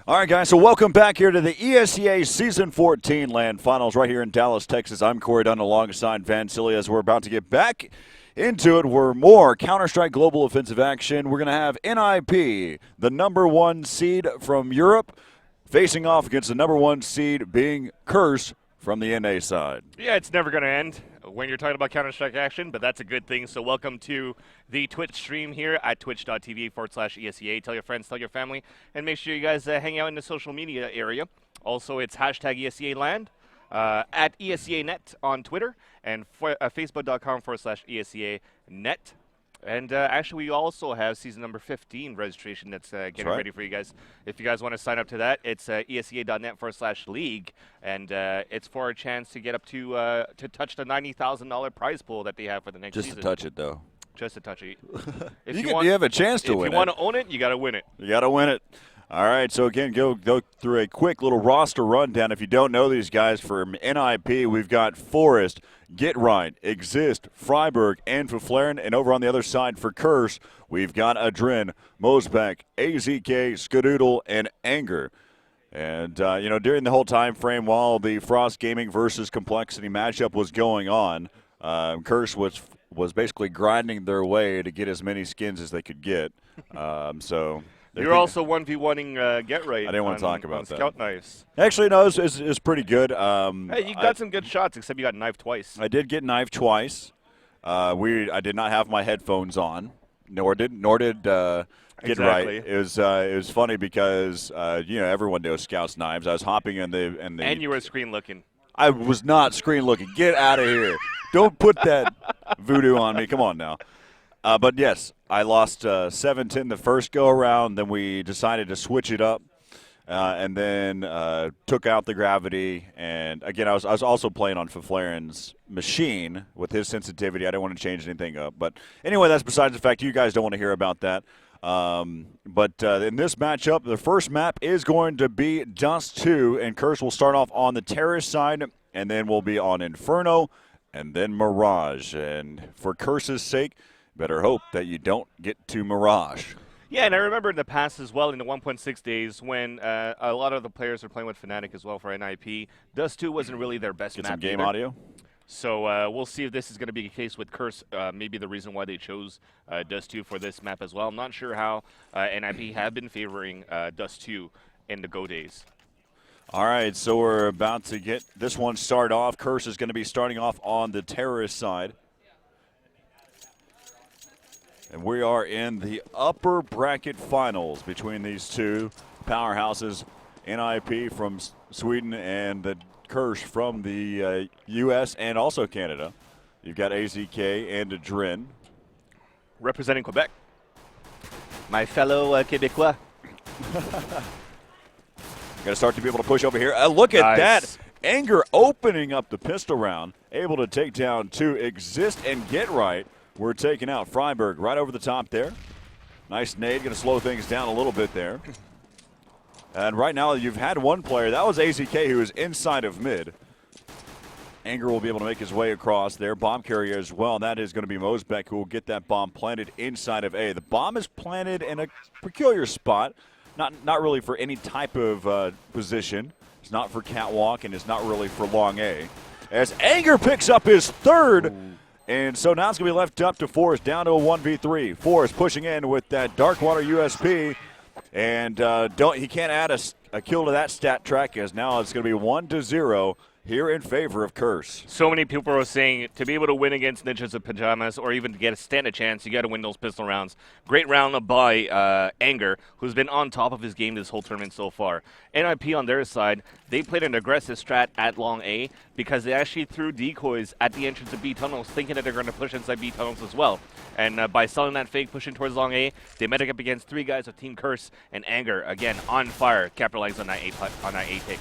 All right, guys, so welcome back here to the ESEA Season 14 LAN Finals right here in Dallas, Texas. I'm Corey Dunn alongside Van Silly as we're about to get back into it. We're more Counter-Strike Global Offensive action. We're going to have NiP, the #1 seed from Europe, facing off against the #1 seed being Curse from the NA side. Yeah, it's never going to end when you're talking about Counter-Strike action, but that's a good thing. So welcome to the Twitch stream here at twitch.tv/ESEA. Tell your friends, tell your family, and make sure you guys hang out in the social media area. Also, it's hashtag ESEA LAN, at ESEA Net on Twitter, and facebook.com/ESEA Net. And actually, we also have season number 15 registration that's getting ready for you guys. If you guys want to sign up to that, it's ESEA.net/league, and it's for a chance to get up to touch the $90,000 prize pool that they have for the next season. Just to touch it, though. Just to touch it. You have a chance to win it. If you want to own it, you got to win it. You got to win it. All right, so again, go through a quick little roster rundown. If you don't know these guys, from NiP, we've got Forrest, Get Right, Exist, Freiburg, and Faflaren. And over on the other side for Curse, we've got Adren, Mosbeck, AZK, Skadoodle, and Anger. And, during the whole time frame while the Frost Gaming versus Complexity matchup was going on, Curse was basically grinding their way to get as many skins as they could get. You're also 1v1ing Get Right. I didn't want to talk about that. Scout Knives. Actually, no, it's pretty good. Hey, you got some good shots, except you got knifed twice. I did get knifed twice. I did not have my headphones on, nor did Get Right. It was funny because everyone knows Scout's knives. I was hopping in the and you were screen looking. I was not screen looking. Get out of here! Don't put that voodoo on me. Come on now. But yes, I lost 7-10 the first go-around. Then we decided to switch it up, and then took out the gravity. And, again, I was also playing on Faflaren's machine with his sensitivity. I didn't want to change anything up. But, anyway, that's besides the fact. You guys don't want to hear about that. But in this matchup, the first map is going to be Dust 2, and Curse will start off on the Terrace side, and then we'll be on Inferno, and then Mirage. And for Curse's sake, better hope that you don't get to Mirage. Yeah, and I remember in the past as well, in the 1.6 days, when a lot of the players are playing with Fnatic as well for NiP, Dust 2 wasn't really their best map. Get some game either. audio. So we'll see if this is going to be the case with Curse. Maybe the reason why they chose Dust 2 for this map as well. I'm not sure how NiP have been favoring Dust 2 in the Go days. All right, so we're about to get this one started off. Curse is going to be starting off on the Terrorist side. And we are in the upper bracket finals between these two powerhouses, NiP from Sweden and the Curse from the U.S. and also Canada. You've got AZK and Adren. Representing Quebec. My fellow Quebecois. Got to start to be able to push over here. Look at that. Anger opening up the pistol round. Able to take down 2. Exist and Get Right. We're taking out Freiburg right over the top there. Nice nade. Going to slow things down a little bit there. And right now you've had one player. That was AZK who is inside of mid. Anger will be able to make his way across there. Bomb carrier as well. And that is going to be Mosbeck who will get that bomb planted inside of A. The bomb is planted in a peculiar spot. Not really for any type of position. It's not for catwalk, and it's not really for long A. As Anger picks up his third. Ooh. And so now it's going to be left up to Forrest, down to a 1v3. Forrest pushing in with that Darkwater USP. And he can't add a kill to that stat track, as now it's going to be 1-0 here in favor of Curse. So many people are saying to be able to win against Ninjas of Pajamas or even to get a stand a chance, you got to win those pistol rounds. Great round by Anger, who's been on top of his game this whole tournament so far. NiP on their side, they played an aggressive strat at long A because they actually threw decoys at the entrance of B tunnels, thinking that they're going to push inside B tunnels as well. And by selling that fake, pushing towards long A, they met up against 3 guys of Team Curse and Anger, again, on fire, capitalizing on that A pick.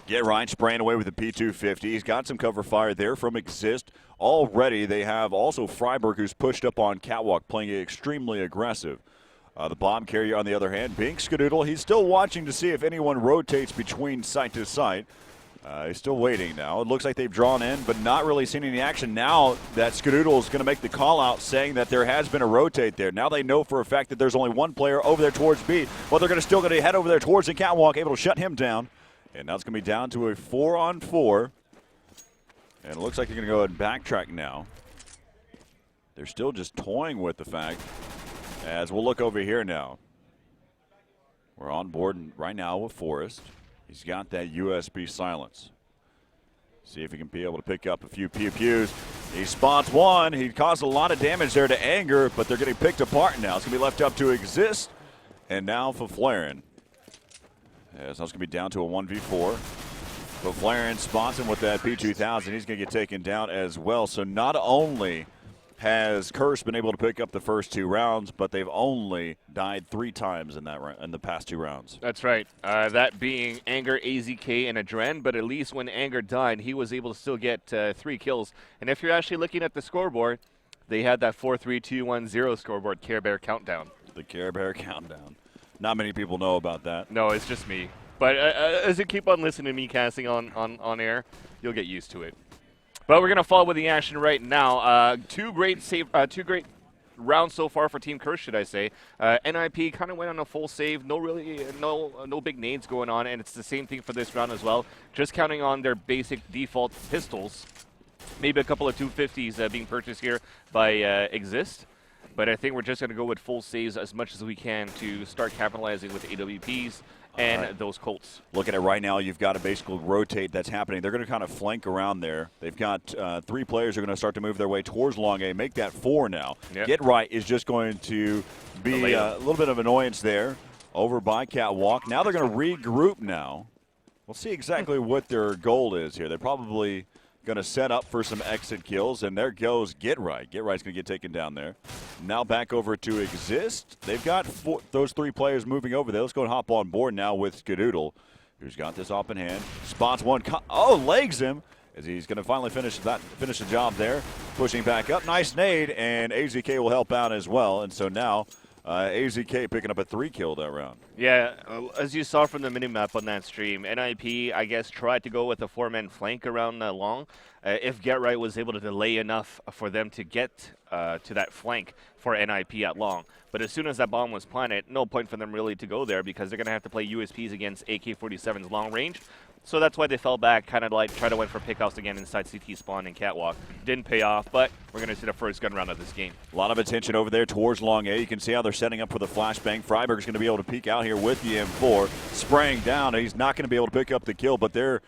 Get Ryan spraying away with the P250. He's got some cover fire there from Exist. Already they have also Freiberg, who's pushed up on Catwalk, playing extremely aggressive. The bomb carrier, on the other hand, being Skadoodle, he's still watching to see if anyone rotates between site to site. He's still waiting now. It looks like they've drawn in, but not really seen any action. Now that Skadoodle is going to make the call out saying that there has been a rotate there. Now they know for a fact that there's only one player over there towards B, but they're still going to head over there towards the Catwalk, able to shut him down. And now it's going to be down to a 4-on-4. And it looks like they're going to go ahead and backtrack now. They're still just toying with the fact. As we'll look over here now. We're on board right now with Forrest. He's got that USB silence. See if he can be able to pick up a few pew-pews. He spots one. He caused a lot of damage there to Anger, but they're getting picked apart now. It's going to be left up to Exist. And now for Flaren. As that's going to be down to a 1v4. But Flaren spots him with that P2000. He's going to get taken down as well. So not only has Curse been able to pick up the first 2 rounds, but they've only died 3 times in the past 2 rounds. That's right. That being Anger, AZK, and Adren. But at least when Anger died, he was able to still get 3 kills. And if you're actually looking at the scoreboard, they had that 4-3-2-1-0 scoreboard Care Bear countdown. The Care Bear countdown. Not many people know about that. No, it's just me. But as you keep on listening to me casting on air, you'll get used to it. But we're going to follow with the action right now. Two great rounds so far for Team Curse, should I say. NiP kind of went on a full save. No big nades going on, and it's the same thing for this round as well. Just counting on their basic default pistols. Maybe a couple of 250s being purchased here by Exist. But I think we're just going to go with full saves as much as we can to start capitalizing with AWPs and those Colts. Looking at right now, you've got a basic rotate that's happening. They're going to kind of flank around there. They've got 3 players who are going to start to move their way towards long A. Make that 4 now. Yep. Get Right is just going to be a little bit of annoyance there over by Catwalk. Now they're going to regroup now. We'll see exactly what their goal is here. They're probably going to set up for some exit kills, and there goes Get Right. Get Right's going to get taken down there. Now back over to Exist. They've got those 3 players moving over there. Let's go and hop on board now with Skadoodle, who's got this op in hand. Spots one. Legs him as he's going to finally finish the job there. Pushing back up. Nice nade, and AZK will help out as well. And so now AZK picking up a 3 kill that round. Yeah, as you saw from the minimap on that stream, NiP, I guess, tried to go with a 4-man flank around long. If Get Right was able to delay enough for them to get to that flank for NiP at long. But as soon as that bomb was planted, no point for them really to go there because they're going to have to play USPs against AK-47's long range. So that's why they fell back, kind of like try to win for pickoffs again inside CT spawn and Catwalk. Didn't pay off, but we're going to see the first gun round of this game. A lot of attention over there towards long A. You can see how they're setting up for the flashbang. Freiberg's going to be able to peek out here with the M4. Spraying down. He's not going to be able to pick up the kill, but there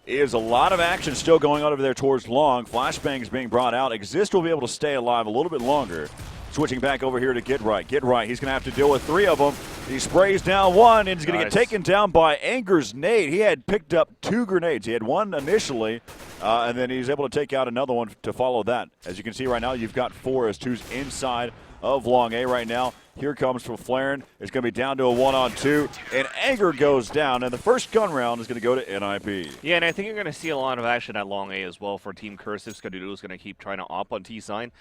is a lot of action still going on over there towards long. Flashbang's being brought out. Exist will be able to stay alive a little bit longer. Switching back over here to Get Right. Get Right, he's going to have to deal with 3 of them. He sprays down 1, and he's going to get taken down by Anger's nade. He had picked up 2 grenades. He had 1 initially, and then he's able to take out another one to follow that. As you can see right now, you've got Forrest, who's inside of long A right now. Here comes from Flaren. It's going to be down to a 1-on-2, and Anger goes down, and the first gun round is going to go to NiP. Yeah, and I think you're going to see a lot of action at long A as well for Team Cursive. Skadoodle is going to keep trying to op on T-sign.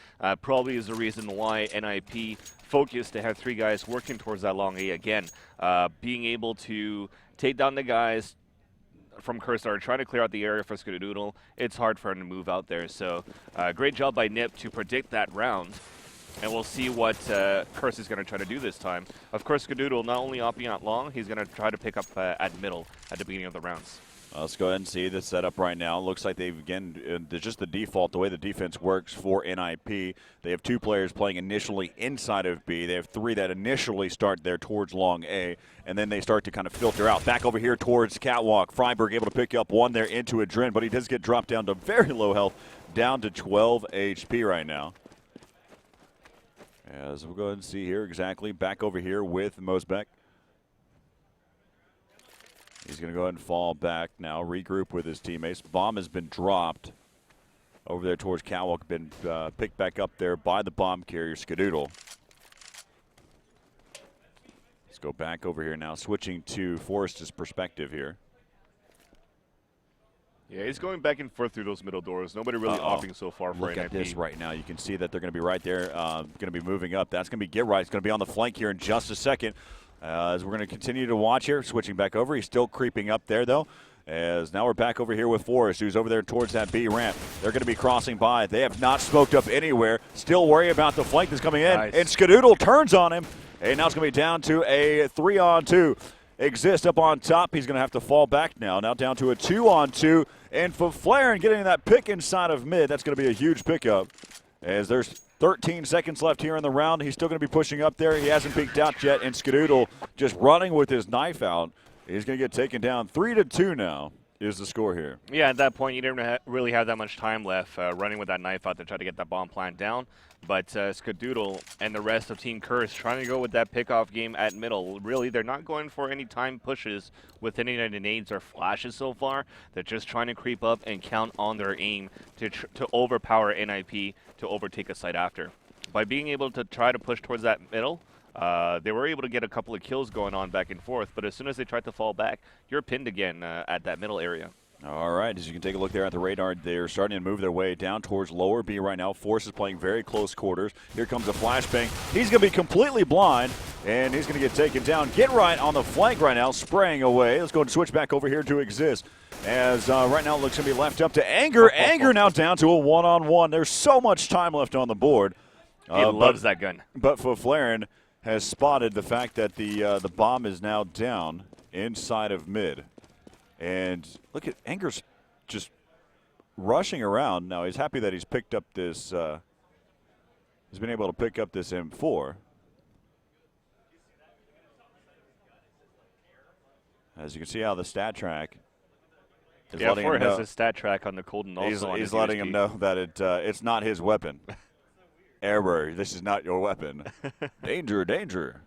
Probably is the reason why NiP focused to have 3 guys working towards that long A again. Being able to take down the guys from Curse are trying to clear out the area for Skadoodle. It's hard for him to move out there. So great job by NiP to predict that round. And we'll see what Curse is going to try to do this time. Of course, Skadoodle not only opting out long, he's going to try to pick up at middle at the beginning of the rounds. Let's go ahead and see the setup right now. Looks like they've, again, just the default, the way the defense works for NiP. They have 2 players playing initially inside of B. They have 3 that initially start there towards long A, and then they start to kind of filter out. Back over here towards Catwalk. Freiburg able to pick up 1 there into Adren, but he does get dropped down to very low health, down to 12 HP right now. As we'll go ahead and see here exactly. Back over here with Mosbeck. He's going to go ahead and fall back now, regroup with his teammates. Bomb has been dropped over there towards Catwalk, been picked back up there by the bomb carrier, Skadoodle. Let's go back over here now, switching to Forrest's perspective here. Yeah, he's going back and forth through those middle doors. Nobody really opting so far for Look NiP. at this right now. You can see that they're going to be right there, going to be moving up. That's going to be Get Right. It's going to be on the flank here in just a second. As we're going to continue to watch here, switching back over. He's still creeping up there, though. As now we're back over here with Forrest, who's over there towards that B ramp. They're going to be crossing by. They have not smoked up anywhere. Still worry about the flank that's coming in. Nice. And Skadoodle turns on him. And now it's going to be down to a 3-on-2. Exist up on top. He's going to have to fall back now. Now down to a 2-on-2. And for Flaren getting that pick inside of mid, that's going to be a huge pickup. As there's 13 seconds left here in the round. He's still going to be pushing up there. He hasn't peeked out yet. And Skadoodle just running with his knife out. He's going to get taken down. 3-2 now is the score here. Yeah, at that point, you didn't really have that much time left running with that knife out to try to get that bomb plant down. But Skadoodle and the rest of Team Curse trying to go with that pickoff game at middle. Really, they're not going for any time pushes with any of the nades or flashes so far. They're just trying to creep up and count on their aim to overpower NiP to overtake a site after. By being able to try to push towards that middle, they were able to get a couple of kills going on back and forth. But as soon as they tried to fall back, you're pinned again at that middle area. All right, as you can take a look there at the radar, they're starting to move their way down towards lower B right now. Force is playing very close quarters. Here comes a flashbang. He's going to be completely blind, and he's going to get taken down. Get Right on the flank right now, spraying away. Let's go and switch back over here to Exist. As right now it looks to be left up to Anger. Anger now down to a 1-on-1. There's so much time left on the board. He loves that gun. But Flaren has spotted the fact that the bomb is now down inside of mid. And look at Anger's just rushing around. Now he's happy that he's picked up this, he's been able to pick up this M4. As you can see how the stat track is letting him know. has a stat track on the Colden also. He's letting him know that it's not his weapon. Error, this is not your weapon. Danger, danger.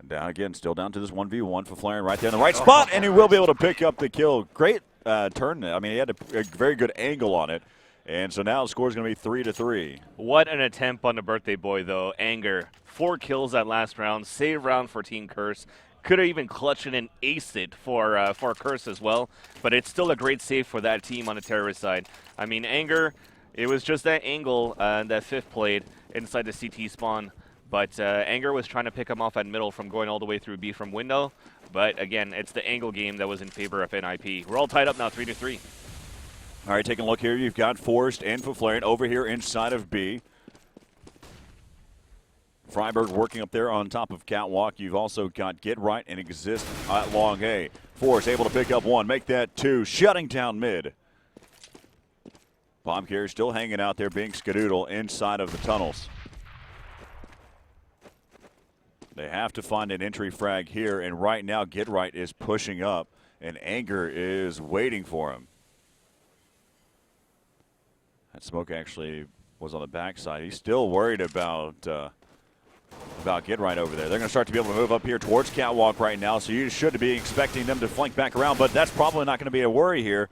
Down again, still down to this 1v1 for Flaren right there in the right spot, and he will be able to pick up the kill. Great turn. I mean, he had a very good angle on it, and so now the score is going to be 3-3. What an attempt on the birthday boy, though. Anger, 4 kills that last round, save round for Team Curse. Could have even clutched it and aced it for Curse as well, but it's still a great save for that team on the terrorist side. I mean, Anger, it was just that angle that Fifth played inside the CT spawn. But Anger was trying to pick him off at middle from going all the way through B from window. But again, it's the angle game that was in favor of NiP. We're all tied up now, 3-3. All right, taking a look here. You've got Forrest and Flaren over here inside of B. Freiburg working up there on top of Catwalk. You've also got Get Right and Exist at long A. Forrest able to pick up 1, make that 2, shutting down mid. Bomb carrier still hanging out there, being Skadoodle inside of the tunnels. They have to find an entry frag here, and right now Get Right is pushing up, and Anger is waiting for him. That smoke actually was on the backside. He's still worried about Get Right over there. They're going to start to be able to move up here towards Catwalk right now, so you should be expecting them to flank back around, but that's probably not going to be a worry here,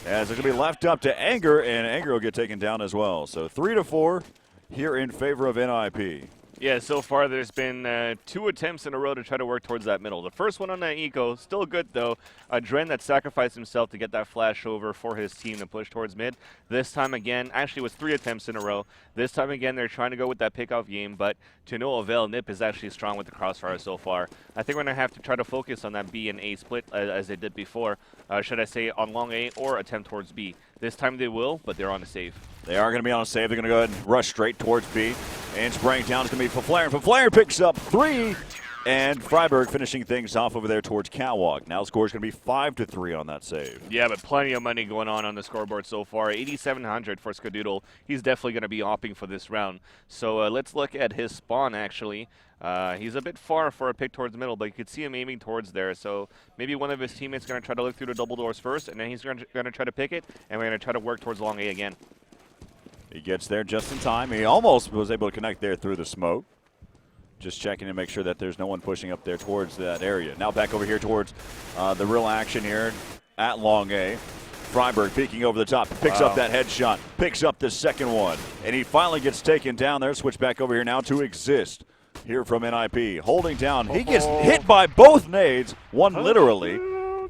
as it's going to be left up to Anger, and Anger will get taken down as well. So 3-4 here in favor of NiP. Yeah, so far there's been 2 attempts in a row to try to work towards that middle. The first one on that eco, still good though. Dren that sacrificed himself to get that flash over for his team to push towards mid. This time again, actually it was 3 attempts in a row. This time again, they're trying to go with that pickoff game, but to no avail. NiP is actually strong with the crossfire so far. I think we're going to have to try to focus on that B and A split as they did before. Should I say on long A or attempt towards B. This time they will, but they're on a save. They are going to be on a save. They're going to go ahead and rush straight towards B. And spraying down is going to be for Flaren. For Flaren picks up 3. And Freiburg finishing things off over there towards Catwalk. Now the score is going to be 5-3 on that save. Yeah, but plenty of money going on the scoreboard so far. 8,700 for Skadoodle. He's definitely going to be opting for this round. So let's look at his spawn, actually. He's a bit far for a pick towards the middle, but you could see him aiming towards there. So maybe one of his teammates is going to try to look through the double doors first, and then he's going to try to pick it, and we're going to try to work towards long A again. He gets there just in time. He almost was able to connect there through the smoke. Just checking to make sure that there's no one pushing up there towards that area. Now back over here towards the real action here at long A. Freiburg peeking over the top, picks up that headshot, picks up the second one, and he finally gets taken down there. Switch back over here now to Exist here from NiP. Holding down. He gets hit by both nades, one literally,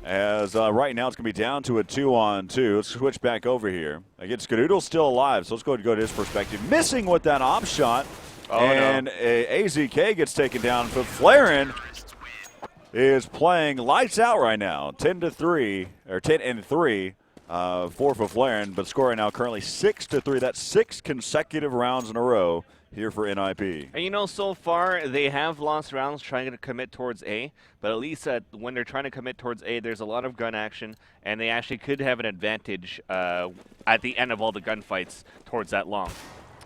as right now it's going to be down to a 2-on-2. Let's switch back over here. Again, Skadoodle's still alive, so let's go to his perspective. Missing with that op shot. And AZK gets taken down, but Flaren is playing lights out right now. 10-3 or 10-3 for Flaren, but scoring now currently 6-3. That's 6 consecutive rounds in a row here for NiP. And you know, so far they have lost rounds trying to commit towards A, but at least when they're trying to commit towards A, there's a lot of gun action, and they actually could have an advantage at the end of all the gunfights towards that long.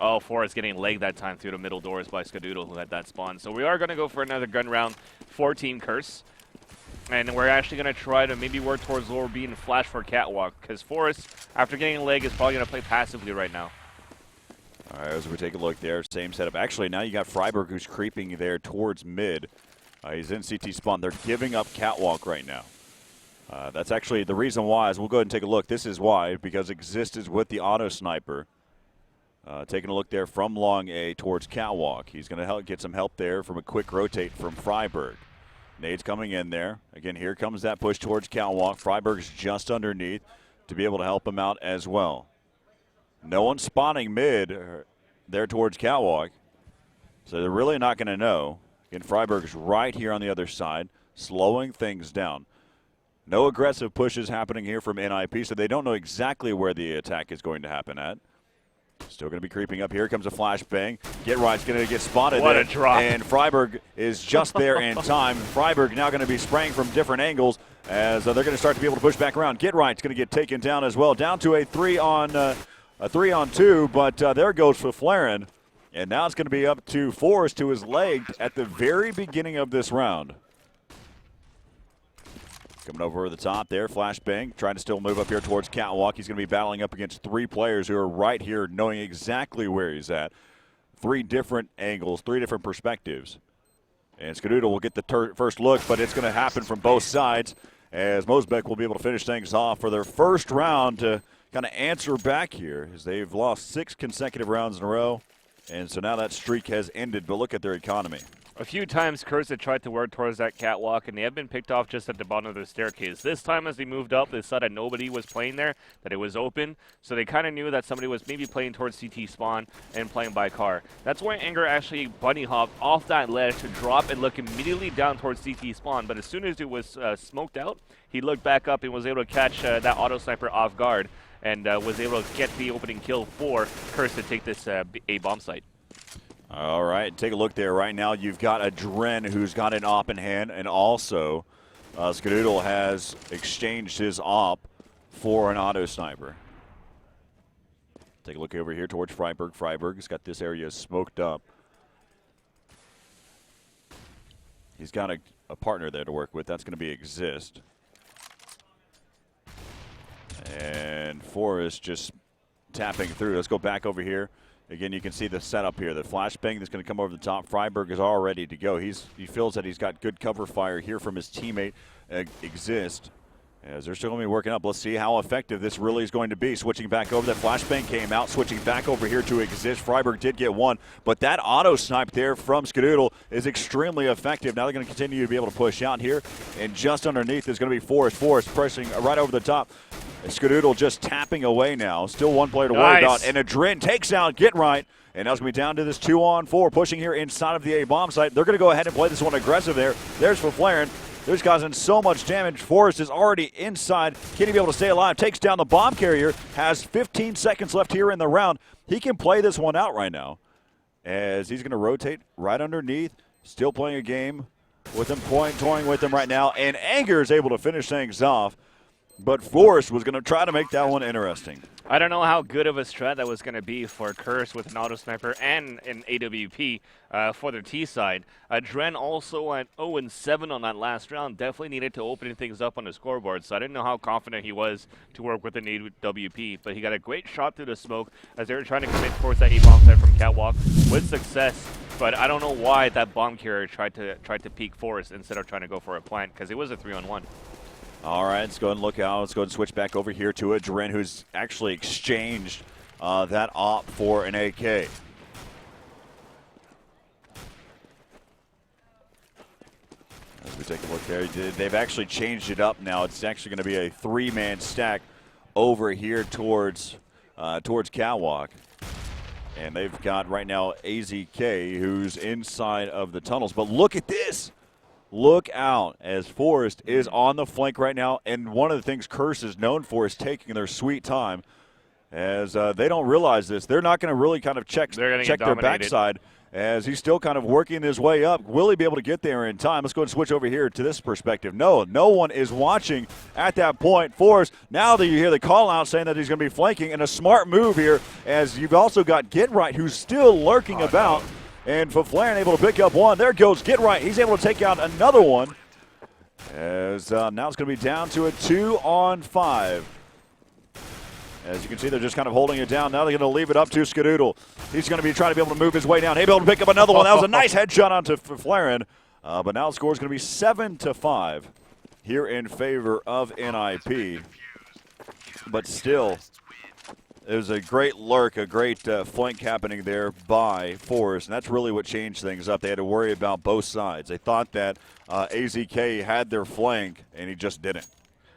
Oh, Forrest getting legged that time through the middle doors by Skadoodle, who had that spawn. So we are going to go for another gun round, 14 Curse. And we're actually going to try to maybe work towards lower B and flash for Catwalk, because Forrest, after getting a leg, is probably going to play passively right now. All right, as we take a look there, same setup. Actually, now you got Freiburg who's creeping there towards mid. He's in CT spawn. They're giving up Catwalk right now. That's actually the reason why, as we'll go ahead and take a look. This is why, because Exist is with the auto sniper. Taking a look there from long A towards Catwalk. He's going to get some help there from a quick rotate from Freiburg. Nade's coming in there. Again, here comes that push towards Catwalk. Freiburg's just underneath to be able to help him out as well. No one spawning mid there towards Catwalk, so they're really not going to know. Again, Freiburg's right here on the other side, slowing things down. No aggressive pushes happening here from NiP, so they don't know exactly where the attack is going to happen at. Still going to be creeping up. Here comes a flashbang. Get Right's going to get spotted. What there. A drop. And Freiburg is just there in time. Freiburg now going to be spraying from different angles as they're going to start to be able to push back around. Get Right's going to get taken down as well. Down to a 3-on-2, but there goes for Flaren. And now it's going to be up to Forrest, who is legged at the very beginning of this round. Coming over the top there, flashbang, trying to still move up here towards Catwalk. He's going to be battling up against 3 players who are right here knowing exactly where he's at. 3 different angles, 3 different perspectives. And Skadoodle will get the first look, but it's going to happen from both sides as Mosbeck will be able to finish things off for their first round to kind of answer back here as they've lost 6 consecutive rounds in a row. And so now that streak has ended, but look at their economy. A few times Curse had tried to work towards that Catwalk, and they have been picked off just at the bottom of the staircase. This time as they moved up, they saw that nobody was playing there, that it was open, so they kind of knew that somebody was maybe playing towards CT spawn and playing by car. That's why Anger actually bunny hopped off that ledge to drop and look immediately down towards CT spawn, but as soon as it was smoked out, he looked back up and was able to catch that auto sniper off guard and was able to get the opening kill for Curse to take this A bomb site. All right, take a look there. Right now you've got a Dren who's got an op in hand, and also Skadoodle has exchanged his op for an auto sniper. Take a look over here towards Freiburg. Freiburg's got this area smoked up. He's got a partner there to work with. That's going to be Exist. And Forrest just tapping through. Let's go back over here. Again, you can see the setup here. The flashbang that's going to come over the top. Freiburg is all ready to go. He feels that he's got good cover fire here from his teammate, Exist. As they're still going to be working up. Let's see how effective this really is going to be. Switching back over. That flashbang came out. Switching back over here to Exist. Freiburg did get one. But that auto snipe there from Skadoodle is extremely effective. Now they're going to continue to be able to push out here. And just underneath is going to be Forrest. Forrest pressing right over the top. Skadoodle just tapping away now. Still one player to worry about. And Adrin takes out Get Right. And now it's going to be down to this 2-on-4. Pushing here inside of the A bomb site. They're going to go ahead and play this one aggressive there. There's for Flaren. There's causing so much damage. Forrest is already inside. Can he be able to stay alive? Takes down the bomb carrier. Has 15 seconds left here in the round. He can play this one out right now as he's going to rotate right underneath. Still playing a game with him toying with him right now. And Anger is able to finish things off. But Forrest was going to try to make that one interesting. I don't know how good of a strat that was going to be for Curse with an auto sniper and an AWP for their T side. Dren also at 0-7 on that last round. Definitely needed to open things up on the scoreboard. So I didn't know how confident he was to work with an AWP. But he got a great shot through the smoke as they were trying to commit towards that A-bomb side from Catwalk with success. But I don't know why that bomb carrier tried to peek Forrest instead of trying to go for a plant, because it was a 3-on-1. All right, let's go ahead and look out. Let's go ahead and switch back over here to Dren, who's actually exchanged that op for an AK. As we take a look there, they've actually changed it up now. It's actually going to be a 3-man stack over here towards Catwalk. And they've got right now AZK, who's inside of the tunnels. But look at this. Look out as Forrest is on the flank right now. And one of the things Curse is known for is taking their sweet time. As they don't realize this, they're not going to really kind of check their backside as he's still kind of working his way up. Will he be able to get there in time? Let's go and switch over here to this perspective. No one is watching at that point. Forrest, now that you hear the call out saying that he's going to be flanking, and a smart move here as you've also got Get Right, who's still lurking about. No. And Faflaren able to pick up one. There goes Get Right. He's able to take out another one. As now it's going to be down to a 2-on-5. As you can see, they're just kind of holding it down. Now they're going to leave it up to Skadoodle. He's going to be trying to be able to move his way down. Able to pick up another one. That was a nice headshot onto Faflaren. But now the score is going to be 7-5 here in favor of NiP. But still, it was a great lurk, a great flank happening there by Forrest, and that's really what changed things up. They had to worry about both sides. They thought that AZK had their flank, and he just didn't.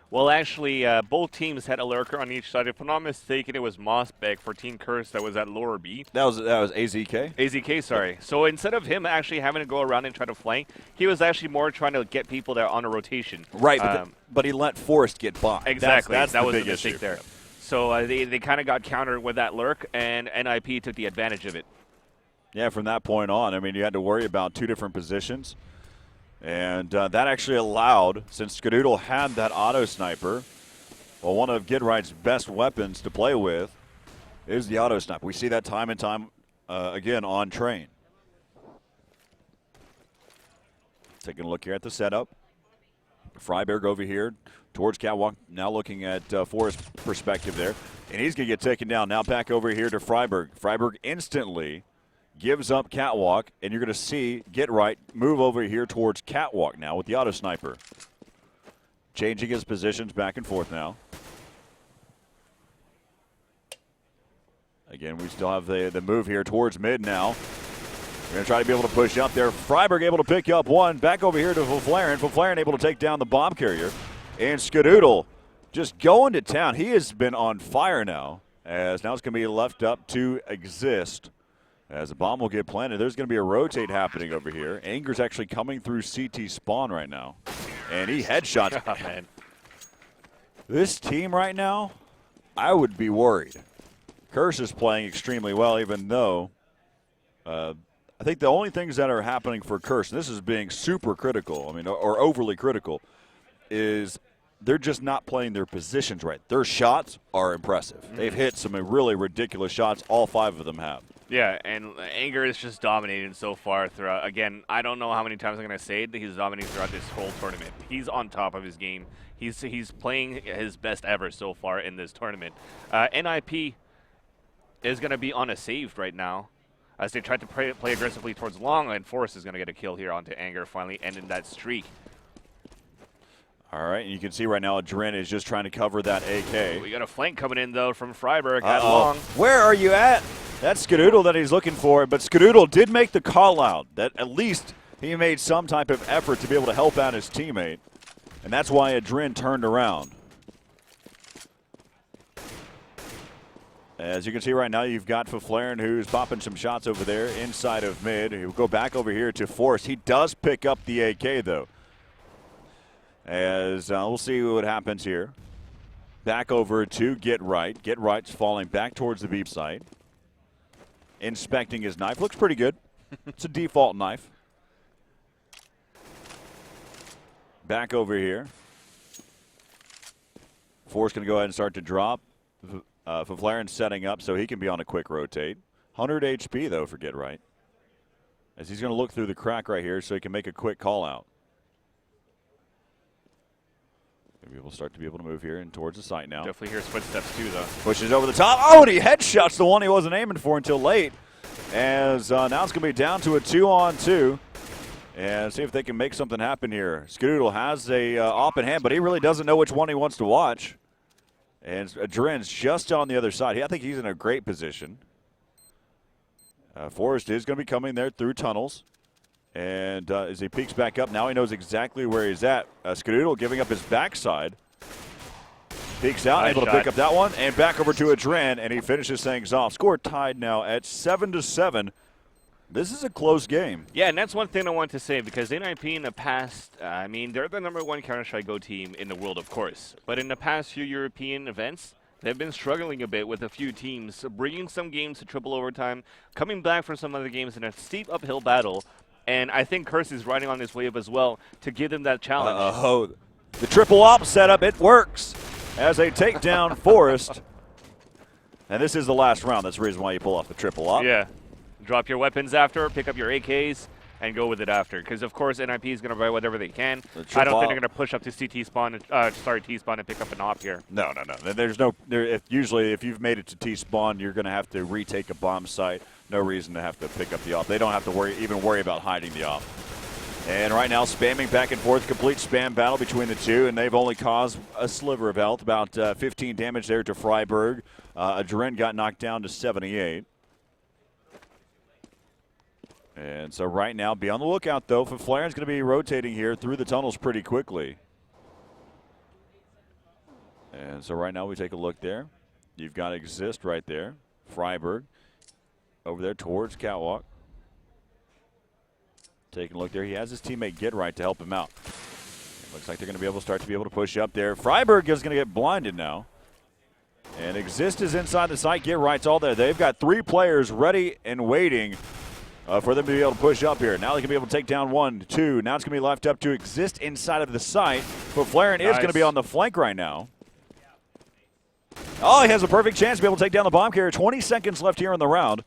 Well, actually, both teams had a lurker on each side. If I'm not mistaken, it was Mossbeck for Team Curse that was at lower B. That was AZK? AZK, sorry. So instead of him actually having to go around and try to flank, he was actually more trying to get people there on a rotation. Right, but he let Forrest get by. Exactly. That was the big mistake issue there. So they kind of got countered with that lurk, and NiP took the advantage of it. Yeah, from that point on, I mean, you had to worry about two different positions. And that actually allowed, since Skadoodle had that auto sniper, well, one of Get Right's best weapons to play with is the auto sniper. We see that time and time again on Train. Taking a look here at the setup. Freiberg over here towards Catwalk, now looking at Forrest's perspective there. And he's going to get taken down. Now back over here to Freiberg. Freiberg instantly gives up Catwalk, and you're going to see Get Right move over here towards Catwalk now with the auto sniper. Changing his positions back and forth now. Again, we still have the move here towards mid now. We're going to try to be able to push up there. Freiberg able to pick up one. Back over here to Faflaren. Faflaren able to take down the bomb carrier. And Skadoodle just going to town. He has been on fire now, as now it's going to be left up to Exist. As the bomb will get planted, there's going to be a rotate happening over here. Anger's actually coming through CT spawn right now. And he headshots. Oh, man. This team right now, I would be worried. Curse is playing extremely well, even though I think the only things that are happening for Curse, and this is being super critical, I mean, or overly critical, is they're just not playing their positions right. Their shots are impressive. They've hit some really ridiculous shots. All 5 of them have. Yeah, and Anger is just dominating so far throughout. Again, I don't know how many times I'm going to say it. He's dominating throughout this whole tournament. He's on top of his game. He's playing his best ever so far in this tournament. NiP is going to be on a saved right now as they try to play aggressively towards long, and Forrest is going to get a kill here onto Anger, finally ending that streak. All right, and you can see right now Dren is just trying to cover that AK. We got a flank coming in, though, from Freiberg at long. Where are you at? That's Skadoodle that he's looking for, but Skadoodle did make the call out that at least he made some type of effort to be able to help out his teammate, and that's why Dren turned around. As you can see right now, you've got Faflaren who's popping some shots over there inside of mid. He'll go back over here to Forrest. He does pick up the AK, though. As we'll see what happens here. Back over to Get Right. Get Right's falling back towards the B site. Inspecting his knife. Looks pretty good. It's a default knife. back over here. Forrest going to go ahead and start to drop. Faflarin setting up so he can be on a quick rotate. 100 HP, though, for Get Right. As he's going to look through the crack right here so he can make a quick call out. Maybe we'll start to be able to move here and towards the site now. Definitely hears footsteps, too, though. Pushes over the top. Oh, and he headshots the one he wasn't aiming for until late. As now it's going to be down to a 2-on-2. And see if they can make something happen here. Skadoodle has a op in hand, but he really doesn't know which one he wants to watch. And Dren's just on the other side. I think he's in a great position. Forrest is going to be coming there through tunnels. And as he peeks back up, now he knows exactly where he's at. Skadoodle giving up his backside. Peeks out, able to pick up that one. And back over to a Dren, and he finishes things off. Score tied now at 7-7. This is a close game. Yeah, and that's one thing I want to say, because NiP in the past, I mean, they're the #1 Counter-Strike Go team in the world, of course. But in the past few European events, they've been struggling a bit with a few teams, bringing some games to triple overtime, coming back from some other games in a steep uphill battle. And I think Curse is riding on this wave as well to give them that challenge. The triple op setup, it works as they take down Forrest. And this is the last round. That's the reason why you pull off the triple op. Yeah. Drop your weapons after, pick up your AKs, and go with it after. Because, of course, NiP is going to buy whatever they can. I don't think they're going to push up to CT spawn, T-spawn, and pick up an op here. No. There's no. Usually, if you've made it to T-spawn, you're going to have to retake a bomb site. No reason to have to pick up the op. They don't have to even worry about hiding the op. And right now, spamming back and forth, complete spam battle between the two, and they've only caused a sliver of health, about 15 damage there to Freiburg. Dren got knocked down to 78. And so right now, be on the lookout, though. Faflarin's going to be rotating here through the tunnels pretty quickly. And so right now we take a look there. You've got Exist right there. Freiburg over there towards Catwalk. Taking a look there. He has his teammate Get Right to help him out. Looks like they're going to be able to push up there. Freiburg is going to get blinded now. And Exist is inside the site. Get Right's all there. They've got 3 players ready and waiting for them to be able to push up here. Now they can be able to take down 1, 2. Now it's going to be left up to Exist inside of the site. But Faflarin is going to be on the flank right now. Oh, he has a perfect chance to be able to take down the bomb carrier. 20 seconds left here in the round.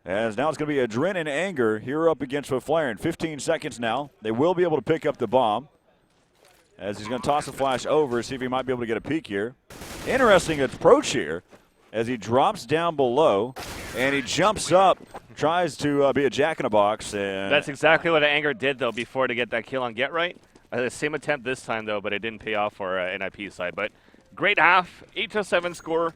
As now it's going to be Adren and Anger here up against Faflarin. 15 seconds now. They will be able to pick up the bomb. As he's going to toss a flash over, see if he might be able to get a peek here. Interesting approach here as he drops down below and he jumps up, tries to be a jack-in-a-box. And that's exactly what Anger did, though, before to get that kill on Get Right. The same attempt this time, though, but it didn't pay off for NiP's side. But great half, 8-7 score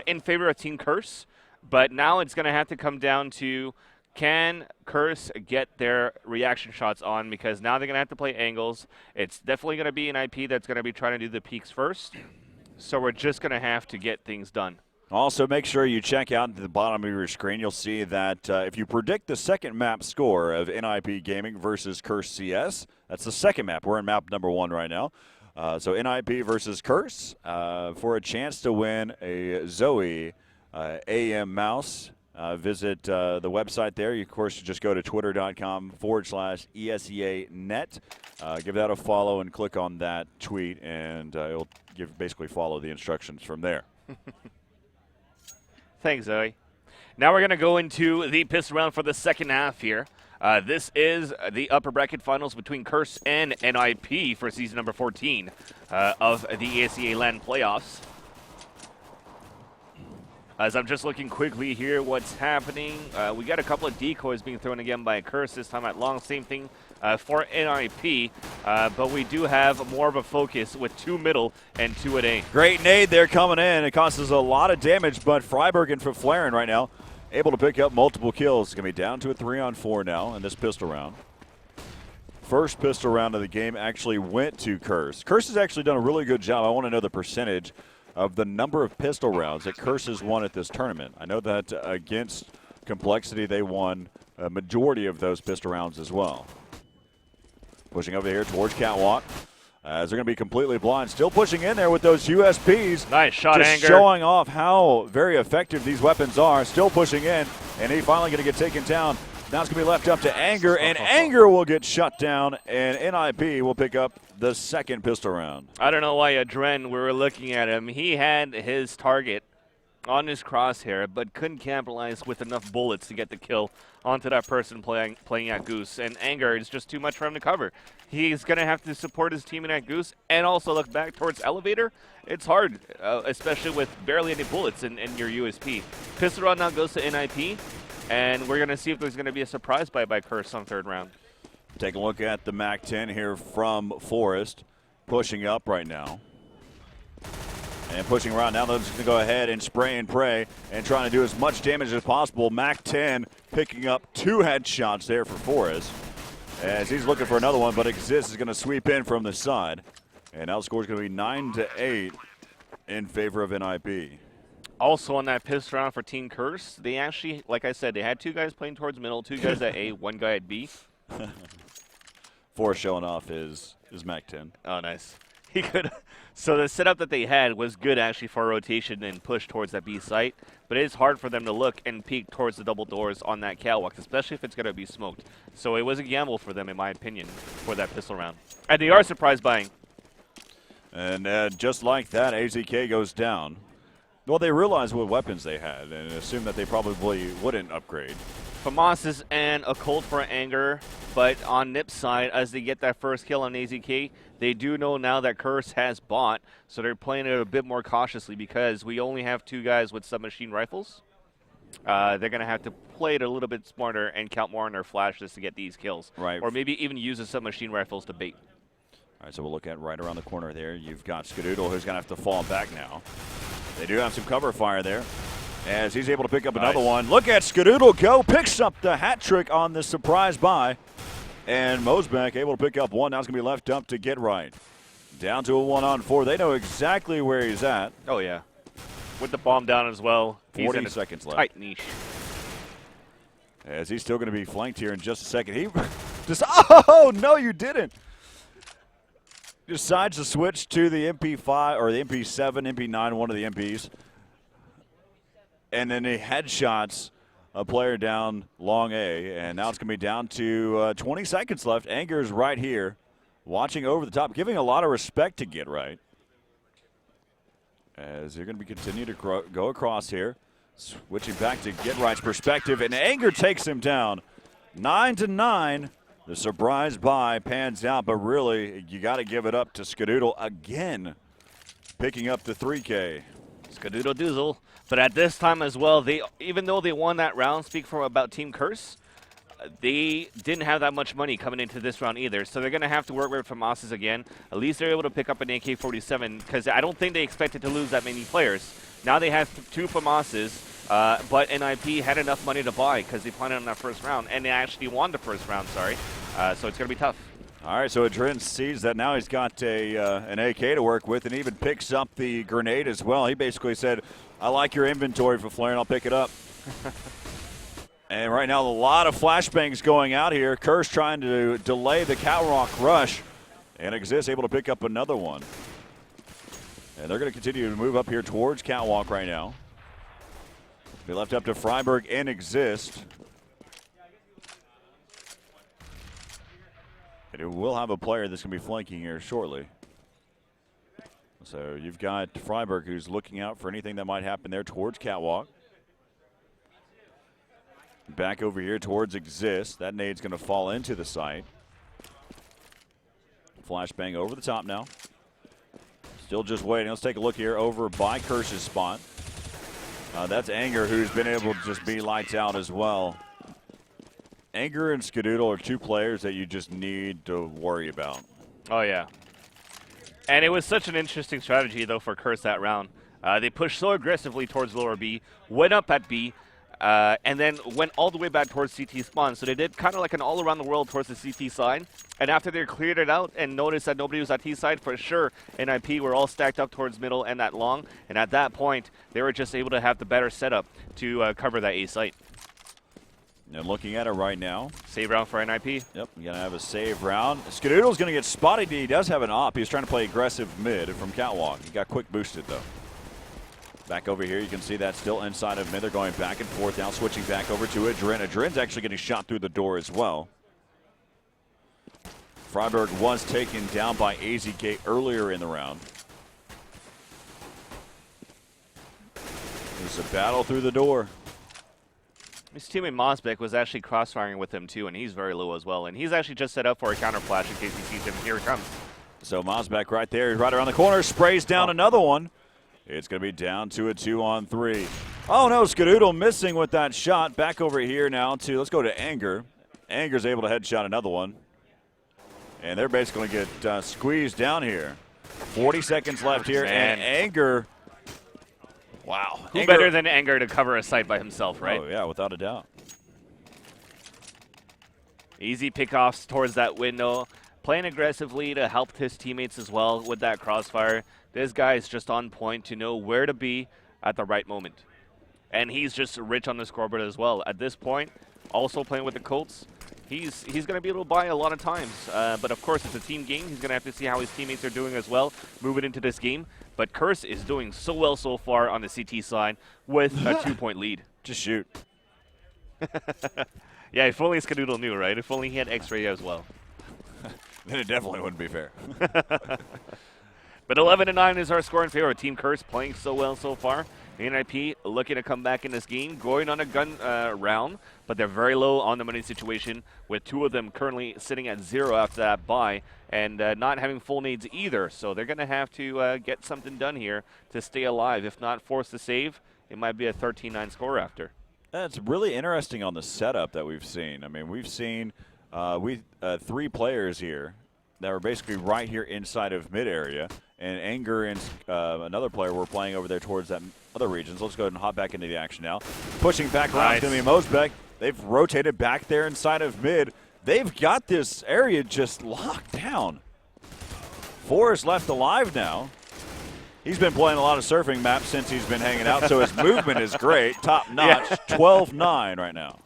in favor of Team Curse. But now it's going to have to come down to, can Curse get their reaction shots on? Because now they're going to have to play angles. It's definitely going to be NiP that's going to be trying to do the peaks first. So we're just going to have to get things done. Also, make sure you check out at the bottom of your screen. You'll see that if you predict the second map score of NiP Gaming versus Curse CS, that's the second map. We're in map number 1 right now. So NiP versus Curse for a chance to win a Zoe AM mouse. Visit the website there. You, of course, just go to twitter.com/ESEA net. Give that a follow and click on that tweet, and it'll basically follow the instructions from there. Thanks, Zoe. Now we're going to go into the pistol round for the second half here. This is the upper bracket finals between Curse and NiP for season number 14 of the ESEA LAN playoffs. As I'm just looking quickly here, what's happening. We got a couple of decoys being thrown again by Curse, this time at long. Same thing for NiP, but we do have more of a focus with 2 middle and 2 at A. Great nade there coming in. It causes a lot of damage, but Freiburg and Faflarin right now able to pick up multiple kills. It's going to be down to a 3-on-4 now in this pistol round. First pistol round of the game actually went to Curse. Curse has actually done a really good job. I want to know the percentage of the number of pistol rounds that Curse has won at this tournament. I know that against Complexity, they won a majority of those pistol rounds as well. Pushing over here towards Catwalk. As they're going to be completely blind. Still pushing in there with those USPs. Nice shot, just Anger. Showing off how very effective these weapons are. Still pushing in, and he finally going to get taken down. Now it's going to be left up to Anger, and Anger will get shut down, and NiP will pick up the second pistol round. I don't know why Adren, we were looking at him. He had his target on his crosshair, but couldn't capitalize with enough bullets to get the kill onto that person playing at Goose. And Anger is just too much for him to cover. He's going to have to support his team in at Goose and also look back towards Elevator. It's hard, especially with barely any bullets in your USP. Pistol round now goes to NiP, and we're going to see if there's going to be a surprise by Curse on third round. Take a look at the MAC-10 here from Forest, pushing up right now. And pushing around now, they're just going to go ahead and spray and pray and trying to do as much damage as possible. MAC-10 picking up 2 headshots there for Forrest as he's looking for another one, but Exist is going to sweep in from the side. And now the score is going to be 9-8 in favor of NiP. Also on that pistol round for Team Curse, they actually, like I said, they had 2 guys playing towards middle, 2 guys at A, 1 guy at B. Forrest showing off his MAC-10. Oh, nice. He could. So the setup that they had was good actually for rotation and push towards that B site, but it is hard for them to look and peek towards the double doors on that catwalk, especially if it's going to be smoked. So it was a gamble for them, in my opinion, for that pistol round. And they are surprise buying. And just like that, AZK goes down. Well, they realized what weapons they had and assumed that they probably wouldn't upgrade. FAMAS's and a Colt for Anger, but on NiP's side, as they get that first kill on AZK, they do know now that Curse has bought, so they're playing it a bit more cautiously because we only have 2 guys with submachine rifles. They're going to have to play it a little bit smarter and count more on their flashes to get these kills. Right. Or maybe even use the submachine rifles to bait. All right, so we'll look at right around the corner there. You've got Skadoodle, who's going to have to fall back now. They do have some cover fire there as he's able to pick up another one. Look at Skadoodle go, picks up the hat trick on the surprise buy. And Mosbeck able to pick up one. Now it's going to be left up to Get Right. Down to a 1-on-4. They know exactly where he's at. Oh, yeah. With the bomb down as well. 40 seconds left. Tight niche. As he's still going to be flanked here in just a second. He just, oh, no, you didn't. Decides to switch to the MP5 or the MP7, MP9, one of the MPs. And then he headshots a player down long A. And now it's going to be down to 20 seconds left. Anger's right here, watching over the top, giving a lot of respect to Get Right. As they're going to be continue to go across here. Switching back to Get Right's perspective. And Anger takes him down 9-9. The surprise buy pans out, but really, you got to give it up to Skadoodle again, picking up the 3K. Skadoodle Doozle. But at this time as well, even though they won that round, speak for about Team Curse, they didn't have that much money coming into this round either. So they're going to have to work with FAMAS's again. At least they're able to pick up an AK-47 because I don't think they expected to lose that many players. Now they have 2 FAMAS's. But NiP had enough money to buy because they planned on that first round, and they actually won the first round, sorry. So it's going to be tough. All right, so Adren sees that now he's got an AK to work with and even picks up the grenade as well. He basically said, I like your inventory for Flare, and I'll pick it up. And right now, a lot of flashbangs going out here. Curse trying to delay the catwalk rush, and Exist able to pick up another one. And they're going to continue to move up here towards catwalk right now. Be left up to Freiburg and Exist. And it will have a player that's going to be flanking here shortly. So you've got Freiburg who's looking out for anything that might happen there towards catwalk. Back over here towards Exist. That nade's going to fall into the site. Flashbang over the top now. Still just waiting. Let's take a look here over by Curse's spot. That's Anger, who's been able to just be lights out as well. Anger and Skadoodle are 2 players that you just need to worry about. Oh, yeah. And it was such an interesting strategy, though, for Curse that round. They pushed so aggressively towards lower B, went up at B, and then went all the way back towards CT spawn. So they did kind of like an all around the world towards the CT side. And after they cleared it out and noticed that nobody was at T side, for sure, NiP were all stacked up towards middle and that long. And at that point, they were just able to have the better setup to cover that A site. And looking at it right now. Save round for NiP. Yep, we're going to have a save round. Skadoodle's going to get spotted. He does have an op. He was trying to play aggressive mid from catwalk. He got quick boosted, though. Back over here, you can see that still inside of mid. They're going back and forth now, switching back over to Adren. Adren's actually getting shot through the door as well. Freiburg was taken down by AZK earlier in the round. There's a battle through the door. His teammate Mosbeck was actually cross-firing with him too, and he's very low as well. And he's actually just set up for a counter flash in case he sees him. Here it comes. So Mosbeck right there, he's right around the corner, sprays down another one. It's going to be down to a 2-on-3. Oh no, Skadoodle missing with that shot. Back over here now to, let's go to Anger. Anger's able to headshot another one. And they're basically going to get squeezed down here. 40 seconds left here, and Anger, wow. Who better than Anger to cover a site by himself, right? Oh yeah, without a doubt. Easy pickoffs towards that window. Playing aggressively to help his teammates as well with that crossfire. This guy is just on point to know where to be at the right moment. And he's just rich on the scoreboard as well. At this point, also playing with the Colts, he's going to be able to buy a lot of times. But of course, it's a team game. He's going to have to see how his teammates are doing as well, moving into this game. But Curse is doing so well so far on the CT side with a 2-point lead. Just shoot. Yeah, if only Skadoodle knew, right? If only he had X-ray as well. Then it definitely wouldn't be fair. But 11-9 is our score in favor. Team Curse playing so well so far. NiP looking to come back in this game, going on a gun round, but they're very low on the money situation, with two of them currently sitting at 0 after that bye, and not having full nades either. So they're going to have to get something done here to stay alive. If not forced to save, it might be a 13-9 score after. That's really interesting on the setup that we've seen. I mean, we've seen three players here that were basically right here inside of mid area, and Anger and another player were playing over there towards that other regions. Let's go ahead and hop back into the action now. Pushing back around, it's going to be Mosbeck. They've rotated back there inside of mid. They've got this area just locked down. Forrest left alive now. He's been playing a lot of surfing maps since he's been hanging out, so his movement is great, top notch. 12-9 right now.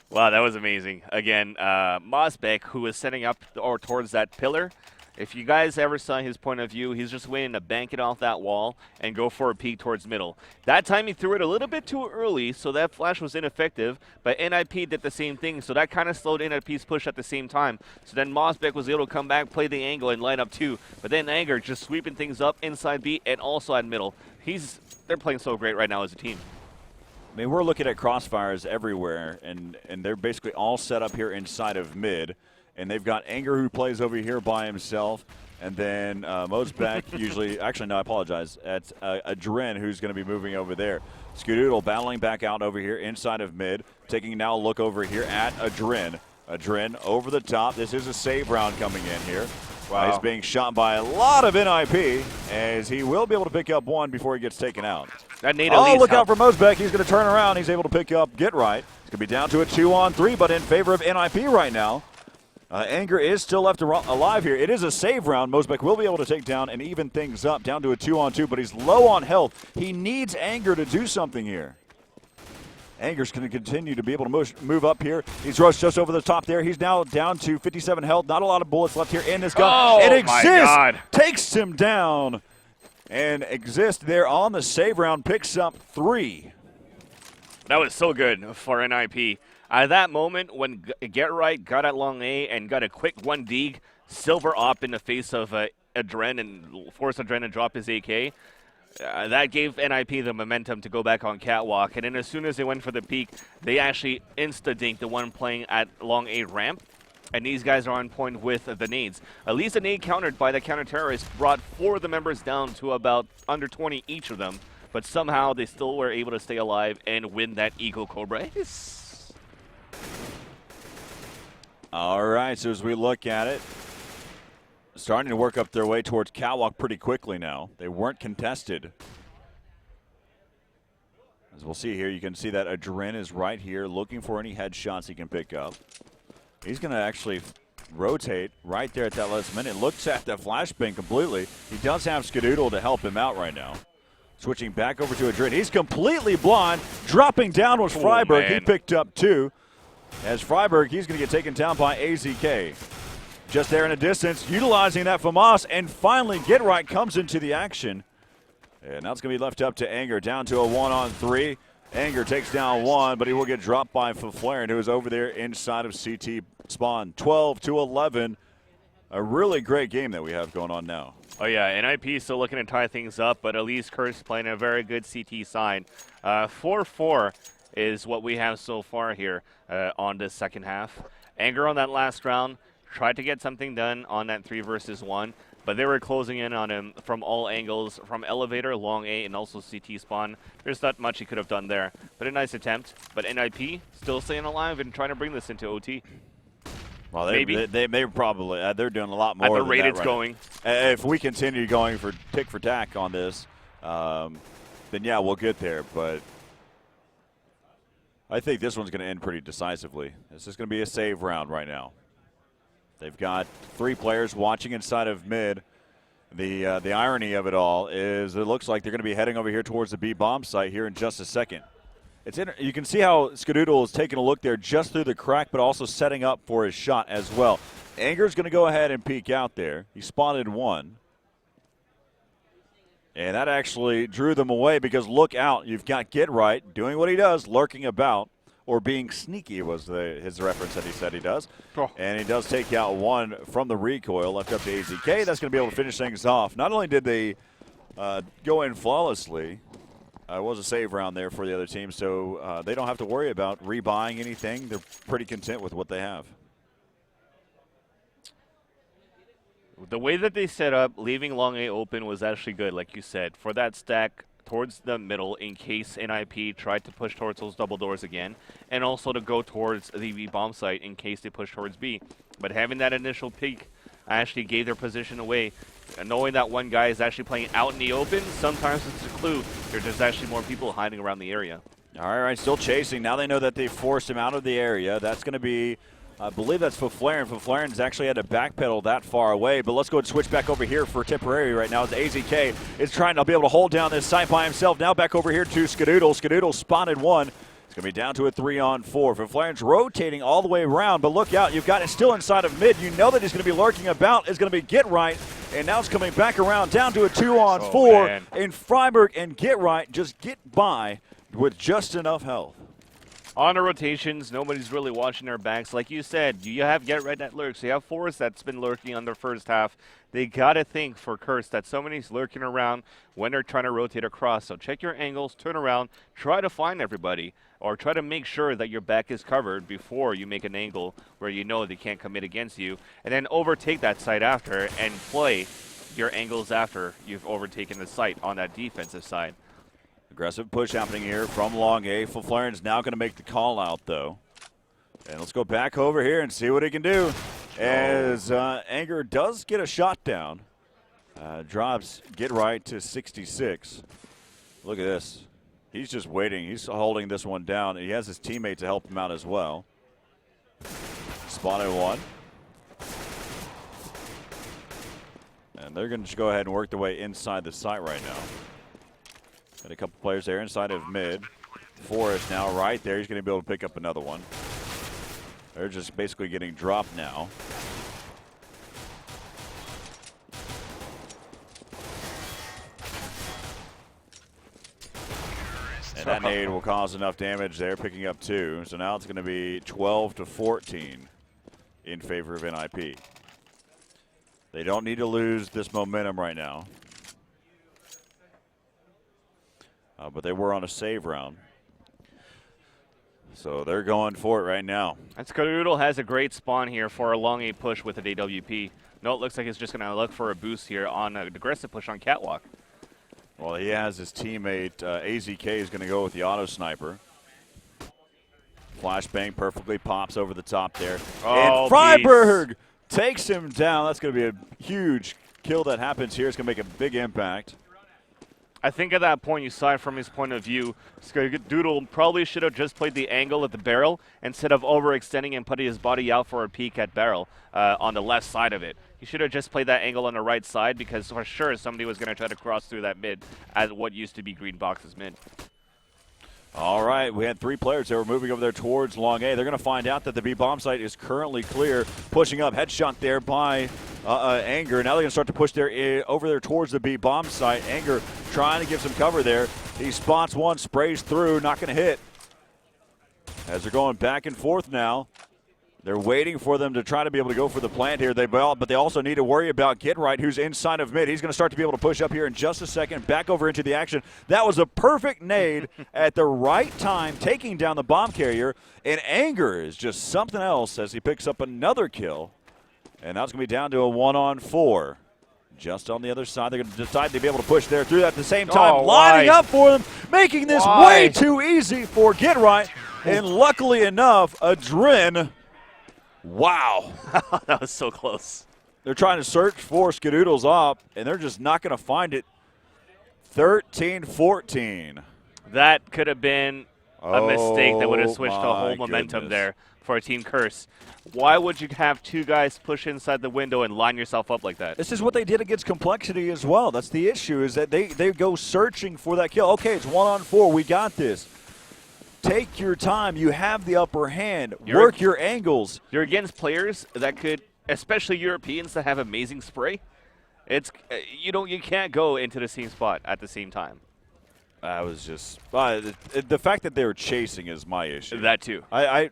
Wow, that was amazing. Again, Mosbeck, who is setting up or towards that pillar. If you guys ever saw his point of view, he's just waiting to bank it off that wall and go for a peek towards middle. That time he threw it a little bit too early, so that flash was ineffective, but NiP did the same thing, so that kind of slowed NiP's push at the same time. So then Mosbeck was able to come back, play the angle, and line up too. But then Anger just sweeping things up inside B and also at middle. They're playing so great right now as a team. I mean, we're looking at crossfires everywhere, and they're basically all set up here inside of mid. And they've got Anger, who plays over here by himself, and then Mosbeck usually – actually, no, I apologize. That's Adren, who's going to be moving over there. Skadoodle battling back out over here inside of mid, taking now a look over here at Adren. Adren over the top. This is a save round coming in here. Wow. He's being shot by a lot of NiP, as he will be able to pick up one before he gets taken out. Look out for Mosbeck. He's going to turn around. He's able to pick up Get Right. It's going to be down to a 2-on-3, but in favor of NiP right now. Anger is still left alive here. It is a save round. Mosbeck will be able to take down and even things up, down to a 2-on-2, but he's low on health. He needs Anger to do something here. Anger's going to continue to be able to move up here. He's rushed just over the top there. He's now down to 57 health. Not a lot of bullets left here in this gun. Oh, and my God. Takes him down. And Exist there on the save round picks up 3. That was so good for NiP. At that moment, when Get Right got at long A and got a quick 1D silver op in the face of Adren and forced Adren to drop his AK, that gave NiP the momentum to go back on catwalk. And then as soon as they went for the peak, they actually insta-dinked the one playing at long A ramp. And these guys are on point with the nades. At least a nade countered by the counter-terrorist brought 4 of the members down to about under 20 each of them. But somehow they still were able to stay alive and win that Eagle Cobra. All right, so as we look at it, starting to work up their way towards catwalk pretty quickly now. They weren't contested. As we'll see here, you can see that Adren is right here looking for any headshots he can pick up. He's going to actually rotate right there at that last minute. Looks at the flashbang completely. He does have Skadoodle to help him out right now. Switching back over to Adren. He's completely blind. Dropping down was Freiburg. He picked up 2. As Freiburg, he's going to get taken down by AZK. Just there in the distance, utilizing that FAMAS, and finally Get Right comes into the action. And now it's going to be left up to Anger, down to a 1-on-3. Anger takes down 1, but he will get dropped by Flaren, who is over there inside of CT spawn. 12-11. a really great game that we have going on now. Oh, yeah, NiP still looking to tie things up, but at least Curse playing a very good CT side. 4-4 is what we have so far here on this second half. Anger on that last round, tried to get something done on that 3 versus 1, but they were closing in on him from all angles, from elevator, long A, and also CT spawn. There's not much he could have done there, but a nice attempt. But NiP still staying alive and trying to bring this into OT. Well, Maybe. they probably they're doing a lot more At the than rate that it's right going. now. If we continue going for tick for tack on this, then yeah, we'll get there. But I think this one's going to end pretty decisively. This is going to be a save round right now. They've got 3 players watching inside of mid. The irony of it all is it looks like they're going to be heading over here towards the B bomb site here in just a second. You can see how Skadoodle is taking a look there just through the crack, but also setting up for his shot as well. Anger's going to go ahead and peek out there. He spotted 1. And that actually drew them away because look out. You've got Get Right doing what he does, lurking about, or being sneaky was his reference that he said he does. Oh. And he does take out 1 from the recoil, left up to AZK. That's going to be able to finish things off. Not only did they go in flawlessly, it was a save round there for the other team, so they don't have to worry about rebuying anything. They're pretty content with what they have. The way that they set up, leaving long A open was actually good, like you said, for that stack towards the middle in case NiP tried to push towards those double doors again, and also to go towards the B bomb site in case they push towards B. But having that initial peek actually gave their position away. Knowing that one guy is actually playing out in the open, sometimes it's a clue there's actually more people hiding around the area. All right, still chasing. Now they know that they forced him out of the area. That's going to be, I believe that's Faflaren. Faflaren's actually had to backpedal that far away, but let's go and switch back over here for temporary right now as AZK is trying to be able to hold down this site by himself. Now back over here to Skadoodle. Skadoodle spotted 1. It's going to be down to a 3-on-4. Faflaren's rotating all the way around, but look out. You've got it still inside of mid. You know that he's going to be lurking about. It's going to be Get Right, and now it's coming back around down to a 2-on-4. And Freiburg and Get Right just get by with just enough health. On the rotations, nobody's really watching their backs. Like you said, you have Get Right that lurks. You have Forrest that's been lurking on their first half. They got to think for Curse that somebody's lurking around when they're trying to rotate across. So check your angles, turn around, try to find everybody, or try to make sure that your back is covered before you make an angle where you know they can't commit against you. And then overtake that site after and play your angles after you've overtaken the site on that defensive side. Aggressive push happening here from long A. Faflaren's now going to make the call out, though. And let's go back over here and see what he can do. As Anger does get a shot down. Drops Get Right to 66. Look at this. He's just waiting. He's holding this one down. He has his teammate to help him out as well. Spotted 1. And they're going to just go ahead and work their way inside the site right now. Got a couple players there inside of mid. Forrest now right there. He's going to be able to pick up another one. They're just basically getting dropped now. And that nade will cause enough damage there, picking up 2. So now it's going to be 12-14 in favor of NiP. They don't need to lose this momentum right now. But they were on a save round. So they're going for it right now. And Skadoodle has a great spawn here for a long A push with an AWP. No, it looks like he's just going to look for a boost here on an aggressive push on Catwalk. Well, he has his teammate, AZK, is going to go with the auto sniper. Flashbang perfectly pops over the top there. Oh, and Freiburg takes him down. That's going to be a huge kill that happens here. It's going to make a big impact. I think at that point, you saw it from his point of view, Skadoodle probably should have just played the angle at the barrel instead of overextending and putting his body out for a peek at barrel on the left side of it. He should have just played that angle on the right side because for sure somebody was going to try to cross through that mid at what used to be Green Box's mid. All right, we had 3 players that were moving over there towards long A. They're going to find out that the B bomb site is currently clear. Pushing up, headshot there by Anger. Now they're going to start to push over there towards the B bomb site. Anger trying to give some cover there. He spots one, sprays through, not going to hit. As they're going back and forth now. They're waiting for them to try to be able to go for the plant here. But they also need to worry about Get Right, who's inside of mid. He's going to start to be able to push up here in just a second. Back over into the action. That was a perfect nade at the right time, taking down the bomb carrier. And Anger is just something else as he picks up another kill. And that's going to be down to a 1-on-4. Just on the other side, they're going to decide to be able to push there through that at the same time, lining up for them, making this way too easy for Get Right. And luckily enough, Adren. Wow. That was so close. They're trying to search for Skadoodle's op, and they're just not going to find it. 13-14. That could have been a mistake that would have switched the whole momentum there for Team Curse. Why would you have two guys push inside the window and line yourself up like that? This is what they did against Complexity as well. That's the issue, is that they go searching for that kill. Okay, it's 1-on-4. We got this. Take your time. You have the upper hand. Work your angles. You're against players that could, especially Europeans that have amazing spray. It's you can't go into the same spot at the same time. I was just the fact that they were chasing is my issue. That too. I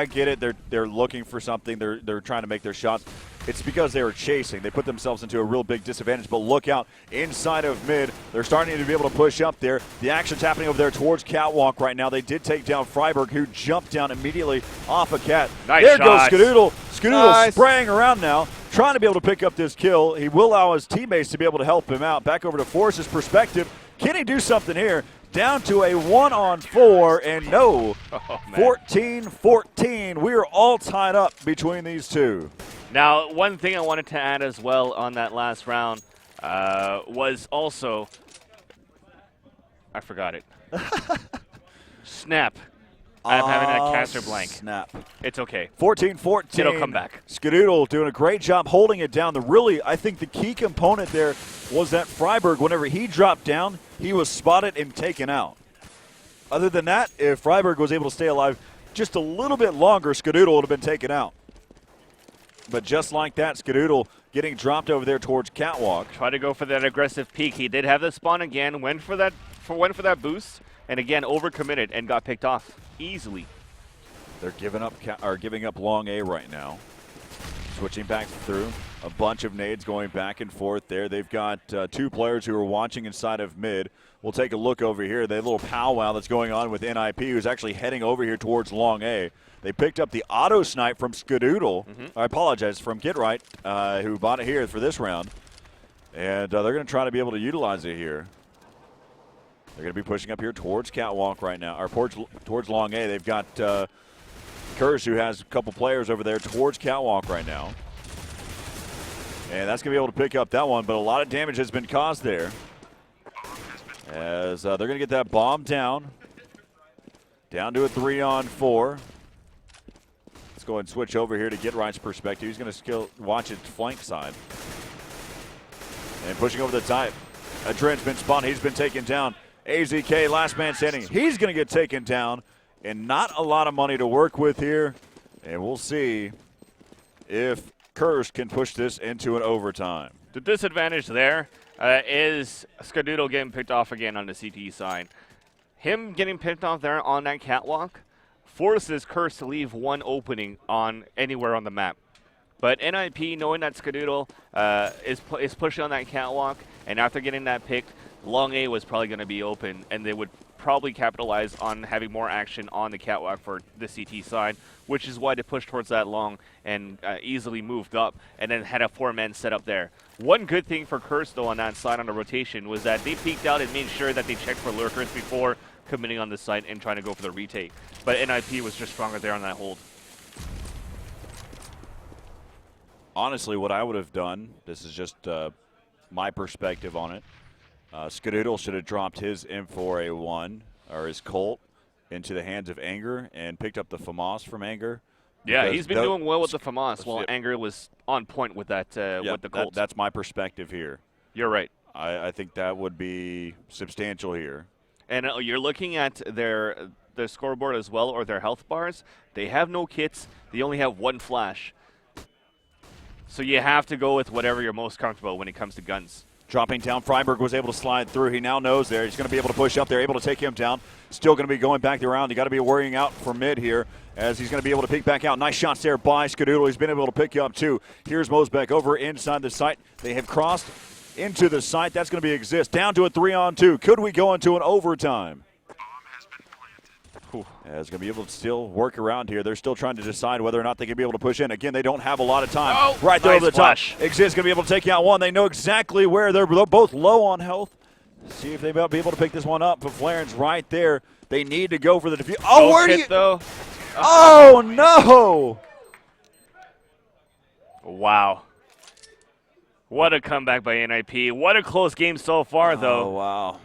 get it. They're looking for something. They're trying to make their shots. It's because they were chasing. They put themselves into a real big disadvantage. But look out inside of mid. They're starting to be able to push up there. The action's happening over there towards Catwalk right now. They did take down Freiburg, who jumped down immediately off a Cat. Nice there shot. goes Skadoodle. Skadoodle spraying around now, trying to be able to pick up this kill. He will allow his teammates to be able to help him out. Back over to Force's perspective. Can he do something here? Down to a 1-on-4, and no, 14-14. We are all tied up between these two. Now, one thing I wanted to add as well on that last round was also, I forgot it. Snap. I'm having a cancer blank. Snap. It's okay. 14-14. It'll come back. Skadoodle doing a great job holding it down. I think the key component there was that Freiburg, whenever he dropped down, he was spotted and taken out. Other than that, if Freiburg was able to stay alive just a little bit longer, Skadoodle would have been taken out. But just like that, Skadoodle getting dropped over there towards Catwalk. Try to go for that aggressive peek. He did have the spawn again, went for that boost, and again overcommitted and got picked off easily. They're giving up long A right now. Switching back through. A bunch of nades going back and forth there. They've got two players who are watching inside of mid. We'll take a look over here. They have a little powwow that's going on with NiP, who's actually heading over here towards long A. They picked up the auto snipe from Skadoodle. I apologize, from Get Right, who bought it here for this round. And they're going to try to be able to utilize it here. They're going to be pushing up here towards Catwalk right now, or towards long A. They've got Curse, who has a couple players over there towards Catwalk right now. And that's going to be able to pick up that one, but a lot of damage has been caused there. As they're going to get that bomb down. Down to a 3-on-4. Let's go ahead and switch over here to Get Right's perspective. He's going to watch its flank side. And pushing over the type. Adren's been spun. He's been taken down. AZK, last man standing. He's going to get taken down. And not a lot of money to work with here. And we'll see if Curse can push this into an overtime. The disadvantage there is Skadoodle getting picked off again on the CTE side. Him getting picked off there on that catwalk forces Curse to leave one opening on anywhere on the map. But NiP, knowing that Skadoodle is pushing on that catwalk, and after getting that picked, long A was probably going to be open, and they would probably capitalize on having more action on the catwalk for the CT side, which is why they pushed towards that long and easily moved up and then had a 4-man set up there. One good thing for Curse, though, on that side on the rotation was that they peeked out and made sure that they checked for lurkers before committing on the site and trying to go for the retake. But NiP was just stronger there on that hold. Honestly, what I would have done, this is just my perspective on it, Skadoodle should have dropped his M4A1, or his Colt, into the hands of Anger and picked up the FAMAS from Anger. Yeah, he's been doing well with the FAMAS while Anger was on point with that with the Colt. That's my perspective here. You're right. I think that would be substantial here. And you're looking at their scoreboard as well, or their health bars. They have no kits. They only have one flash. So you have to go with whatever you're most comfortable when it comes to guns. Dropping down, Freiberg was able to slide through. He now knows there. He's going to be able to push up there, able to take him down. Still going to be going back around. You got to be worrying out for mid here as he's going to be able to peek back out. Nice shots there by Skadoodle. He's been able to pick you up too. Here's Mosbeck over inside the site. They have crossed into the site. That's going to be Exist. Down to a 3-on-2. Could we go into an overtime? Yeah, it's going to be able to still work around here. They're still trying to decide whether or not they can be able to push in. Again, they don't have a lot of time. Oh, right there nice over the flash. top. Exist going to be able to take out one. They know exactly where they're both low on health. See if they might be able to pick this one up. But Flaren's right there. They need to go for the defuse. Oh, where do you? Though. Oh, no. Wow. What a comeback by NiP. What a close game so far, though. Oh, wow.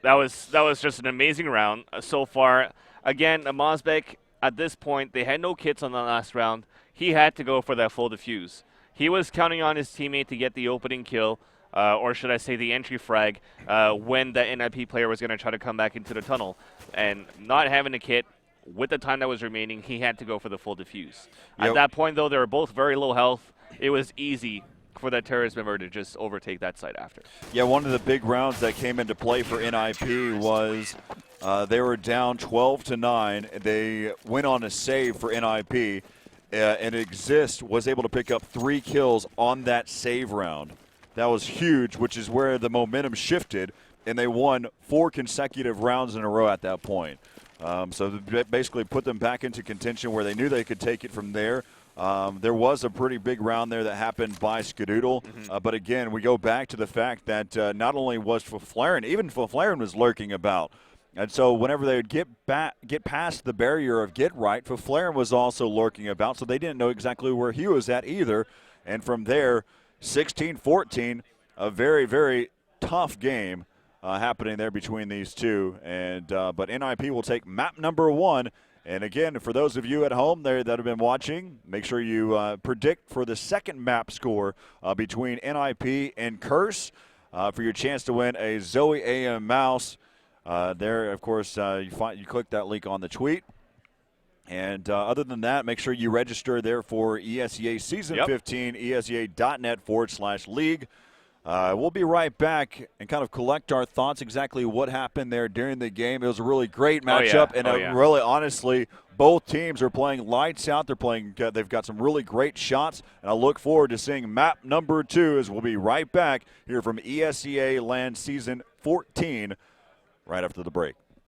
That was just an amazing round so far. Again, Mosbeck, at this point, they had no kits on the last round. He had to go for that full defuse. He was counting on his teammate to get the opening kill, or should I say the entry frag, when the NiP player was going to try to come back into the tunnel. And not having a kit, with the time that was remaining, he had to go for the full defuse. At that point, though, they were both very low health. It was easy for that terrorist member to just overtake that site after. Yeah, one of the big rounds that came into play for NiP was they were down 12-9. They went on a save for NiP, and Exist was able to pick up 3 kills on that save round. That was huge, which is where the momentum shifted, and they won 4 consecutive rounds in a row at that point. So that basically put them back into contention where they knew they could take it from there. There was a pretty big round there that happened by Skadoodle. But again, we go back to the fact that not only was Flaren, even Flaren was lurking about. And so whenever they would get past the barrier of get right, Flaren was also lurking about. So they didn't know exactly where he was at either. And from there, 16-14, a very, very tough game happening there between these two. And but NiP will take map number 1. And again, for those of you at home there that have been watching, make sure you predict for the second map score between NiP and Curse for your chance to win a Zoe AM mouse. There, of course, you click that link on the tweet. And other than that, make sure you register there for ESEA Season 15, esea.net/league. We'll be right back and kind of collect our thoughts exactly what happened there during the game. It was a really great matchup, and really, honestly, both teams are playing lights out. They've got some really great shots, and I look forward to seeing map number 2 as we'll be right back here from ESEA LAN Season 14 right after the break.